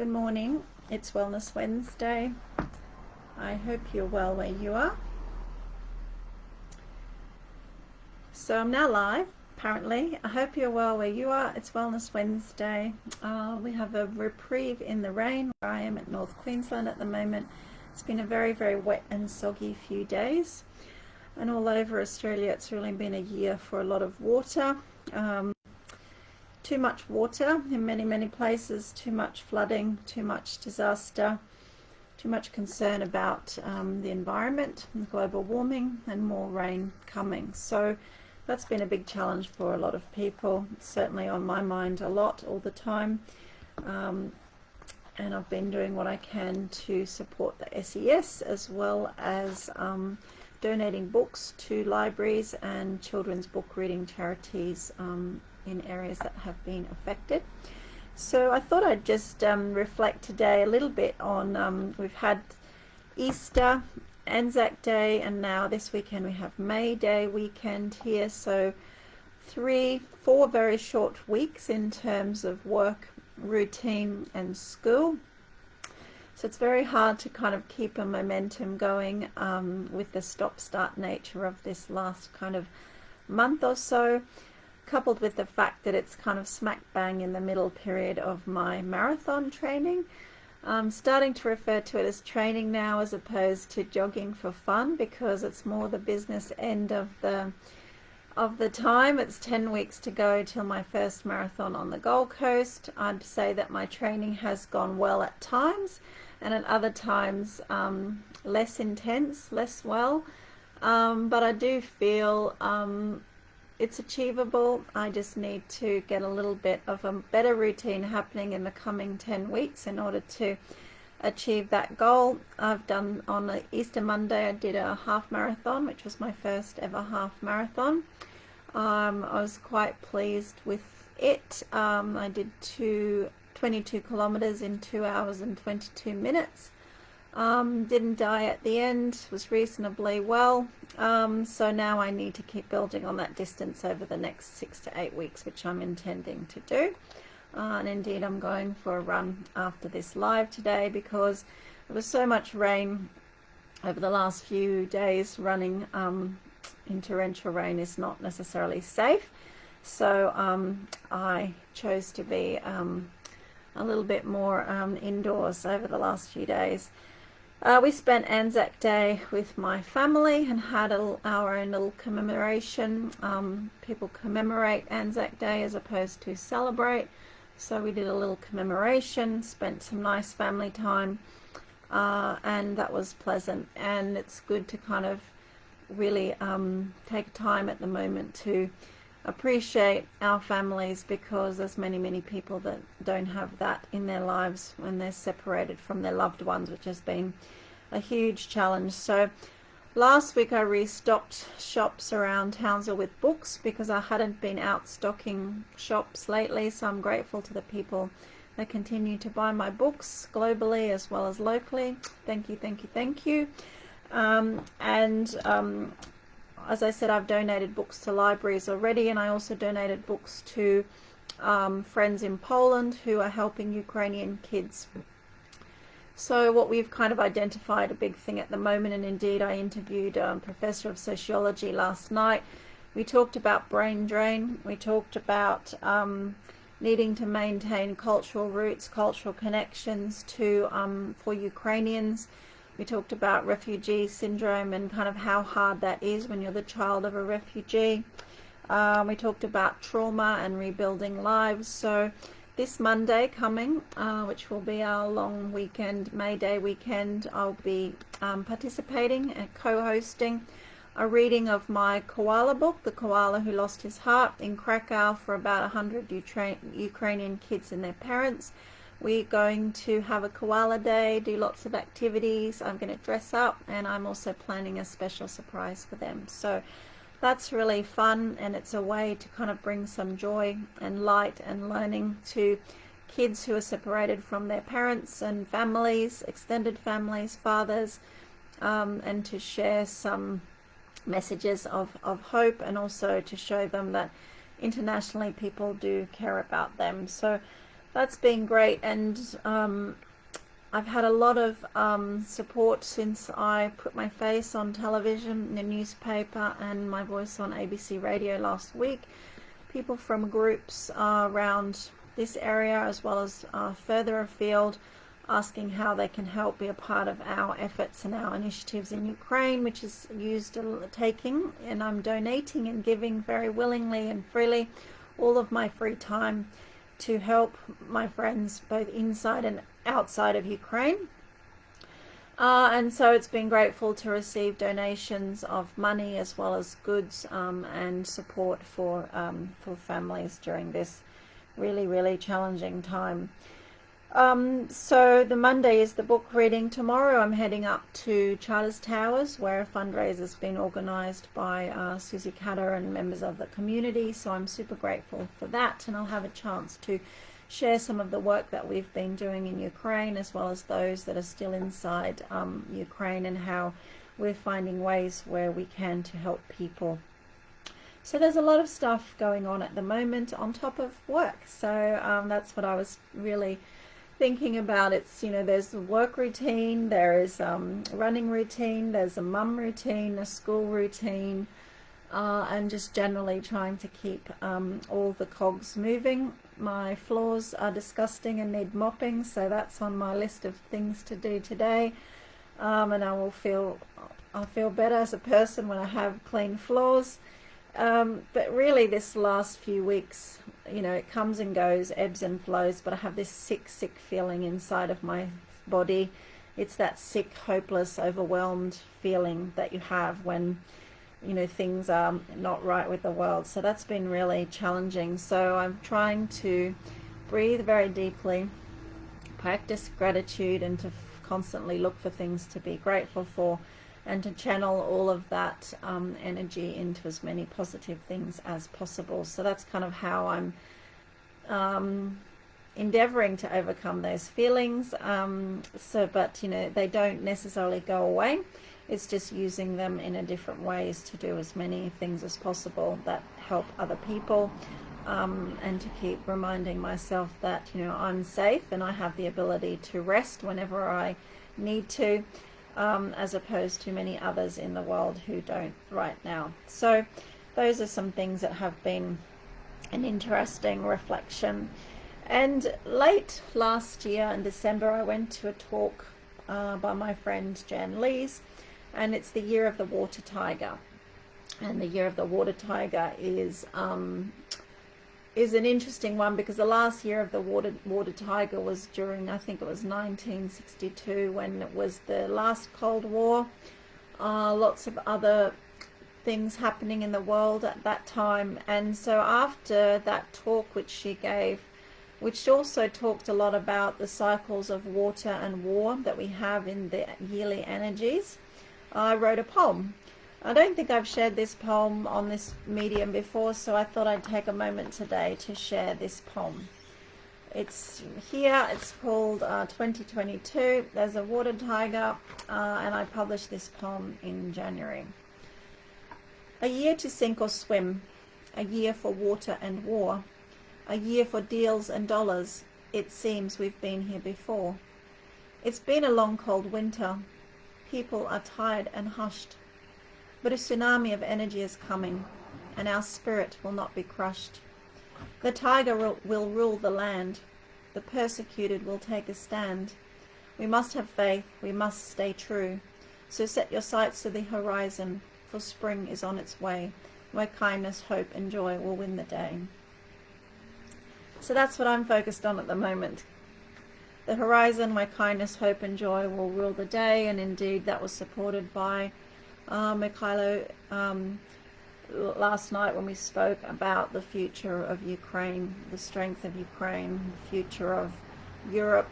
Good morning. It's Wellness Wednesday. I hope you're well where you are. So I'm now live, apparently. I hope you're well where you are. It's Wellness Wednesday. We have a reprieve in the rain where I am at North Queensland at the moment. It's been a very, very wet and soggy few days. And all over Australia, it's really been a year for a lot of water. Too much water in many, many places, too much flooding, too much disaster, too much concern about the environment, and global warming, and more rain coming. So that's been a big challenge for a lot of people. It's certainly on my mind a lot all the time. And I've been doing what I can to support the SES, as well as donating books to libraries and children's book reading charities in areas that have been affected. So I thought I'd just reflect today a little bit on, we've had Easter, Anzac Day, and now this weekend we have May Day weekend here. So 4 very short weeks in terms of work, routine and school. So it's very hard to kind of keep a momentum going with the stop-start nature of this last kind of month or so, coupled with the fact that it's kind of smack bang in the middle period of my marathon training. I'm starting to refer to it as training now as opposed to jogging for fun, because it's more the business end of the time. It's 10 weeks to go till my first marathon on the Gold Coast. I'd say that my training has gone well at times, and at other times less intense, less well. But I do feel it's achievable. I just need to get a little bit of a better routine happening in the coming 10 weeks in order to achieve that goal. I've done on Easter Monday, I did a half marathon, which was my first ever half marathon. I was quite pleased with it. I did 22 kilometers in 2 hours and 22 minutes. Didn't die at the end, was reasonably well. So now I need to keep building on that distance over the next 6 to 8 weeks, which I'm intending to do. And indeed, I'm going for a run after this live today, because there was so much rain over the last few days. Running in torrential rain is not necessarily safe. So I chose to be a little bit more indoors over the last few days. We spent Anzac Day with my family and had our own little commemoration. People commemorate Anzac Day as opposed to celebrate. So we did a little commemoration, spent some nice family time, and that was pleasant. And it's good to kind of really take time at the moment to appreciate our families, because there's many, many people that don't have that in their lives when they're separated from their loved ones, which has been a huge challenge. So last week I restocked shops around Townsville with books, because I hadn't been out stocking shops lately. So I'm grateful to the people that continue to buy my books globally as well as locally. Thank you, thank you, thank you. As I said, I've donated books to libraries already, and I also donated books to friends in Poland who are helping Ukrainian kids. So what we've kind of identified a big thing at the moment, and indeed I interviewed a professor of sociology last night. We talked about brain drain. We talked about needing to maintain cultural roots, cultural connections for Ukrainians. We talked about refugee syndrome and kind of how hard that is when you're the child of a refugee. We talked about trauma and rebuilding lives. So this Monday coming, which will be our long weekend, May Day weekend, I'll be participating and co-hosting a reading of my koala book, The Koala Who Lost His Heart, in Krakow for about 100 Ukrainian kids and their parents. We're going to have a koala day, do lots of activities. I'm going to dress up, and I'm also planning a special surprise for them. So that's really fun, and it's a way to kind of bring some joy and light and learning to kids who are separated from their parents and families, extended families, fathers, and to share some messages of hope, and also to show them that internationally people do care about them. So That's been great, and I've had a lot of support since I put my face on television, in the newspaper, and my voice on ABC radio last week. People from groups around this area as well as further afield, asking how they can help be a part of our efforts and our initiatives in Ukraine, which is used taking, and I'm donating and giving very willingly and freely all of my free time to help my friends both inside and outside of Ukraine. And so it's been grateful to receive donations of money as well as goods and support for families during this really, really challenging time. So the Monday is the book reading. Tomorrow I'm heading up to Charters Towers, where a fundraiser has been organised by Susie Cutter and members of the community. So I'm super grateful for that, and I'll have a chance to share some of the work that we've been doing in Ukraine, as well as those that are still inside Ukraine, and how we're finding ways where we can to help people. So there's a lot of stuff going on at the moment on top of work. So that's what I was really thinking about. It's, you know, there's the work routine, there is running routine, there's a mum routine, a school routine, and just generally trying to keep all the cogs moving. My floors are disgusting and need mopping, so that's on my list of things to do today. And I'll feel better as a person when I have clean floors. But really this last few weeks, you know, it comes and goes, ebbs and flows, but I have this sick feeling inside of my body. It's that sick, hopeless, overwhelmed feeling that you have when, you know, things are not right with the world. So that's been really challenging. So I'm trying to breathe very deeply, practice gratitude, and to constantly look for things to be grateful for, and to channel all of that energy into as many positive things as possible. So that's kind of how I'm endeavoring to overcome those feelings. But you know, they don't necessarily go away. It's just using them in a different ways to do as many things as possible that help other people, and to keep reminding myself that, you know, I'm safe and I have the ability to rest whenever I need to, as opposed to many others in the world who don't right now. So those are some things that have been an interesting reflection. And late last year in December, I went to a talk by my friend Jan Lees, and it's the Year of the Water Tiger. And the Year of the Water Tiger is an interesting one, because the last year of the water tiger was during, I think it was 1962, when it was the last Cold War. Lots of other things happening in the world at that time. And so after that talk which she gave, which also talked a lot about the cycles of water and war that we have in the yearly energies, I wrote a poem. I don't think I've shared this poem on this medium before, so I thought I'd take a moment today to share this poem. It's here, it's called 2022. There's a water tiger, and I published this poem in January. A year to sink or swim, a year for water and war, a year for deals and dollars. It seems we've been here before. It's been a long cold winter. People are tired and hushed. But a tsunami of energy is coming, and our spirit will not be crushed. The tiger will rule the land. The persecuted will take a stand. We must have faith, we must stay true. So set your sights to the horizon, for spring is on its way, where kindness, hope and joy will win the day. So that's what I'm focused on at the moment. The horizon, where kindness, hope and joy will rule the day. And indeed that was supported by Mikhailo last night when we spoke about the future of Ukraine, the strength of Ukraine, the future of Europe,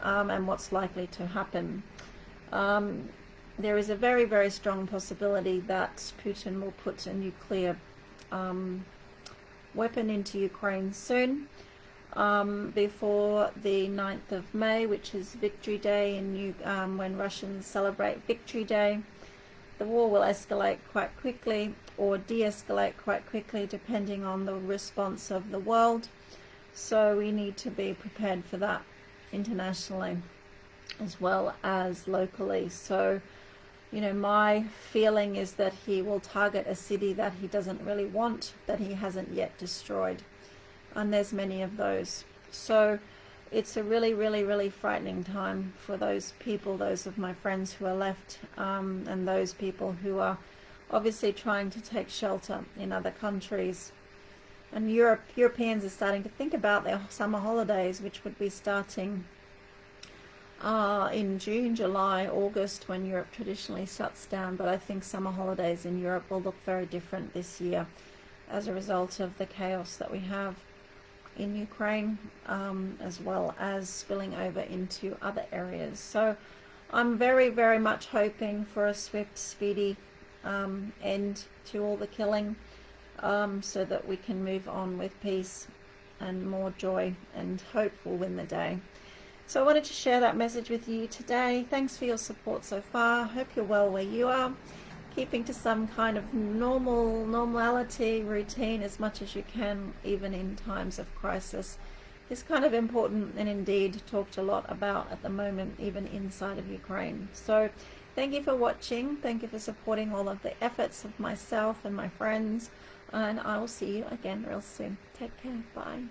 and what's likely to happen. There is a very, very strong possibility that Putin will put a nuclear weapon into Ukraine soon, before the 9th of May, which is Victory Day, when Russians celebrate Victory Day. The war will escalate quite quickly or de-escalate quite quickly, depending on the response of the world. So we need to be prepared for that internationally as well as locally. So, you know, my feeling is that he will target a city that he doesn't really want, that he hasn't yet destroyed. And there's many of those. So it's a really, really, really frightening time for those people, those of my friends who are left, and those people who are obviously trying to take shelter in other countries. And Europeans are starting to think about their summer holidays, which would be starting in June, July, August, when Europe traditionally shuts down. But I think summer holidays in Europe will look very different this year as a result of the chaos that we have in Ukraine, as well as spilling over into other areas. So I'm very, very much hoping for a swift, speedy end to all the killing, so that we can move on with peace and more joy, and hope will win the day. So I wanted to share that message with you today. Thanks for your support so far. Hope you're well where you are, keeping to some kind of normality, routine as much as you can, even in times of crisis, is kind of important, and indeed talked a lot about at the moment, even inside of Ukraine. So thank you for watching. Thank you for supporting all of the efforts of myself and my friends, and I will see you again real soon. Take care. Bye.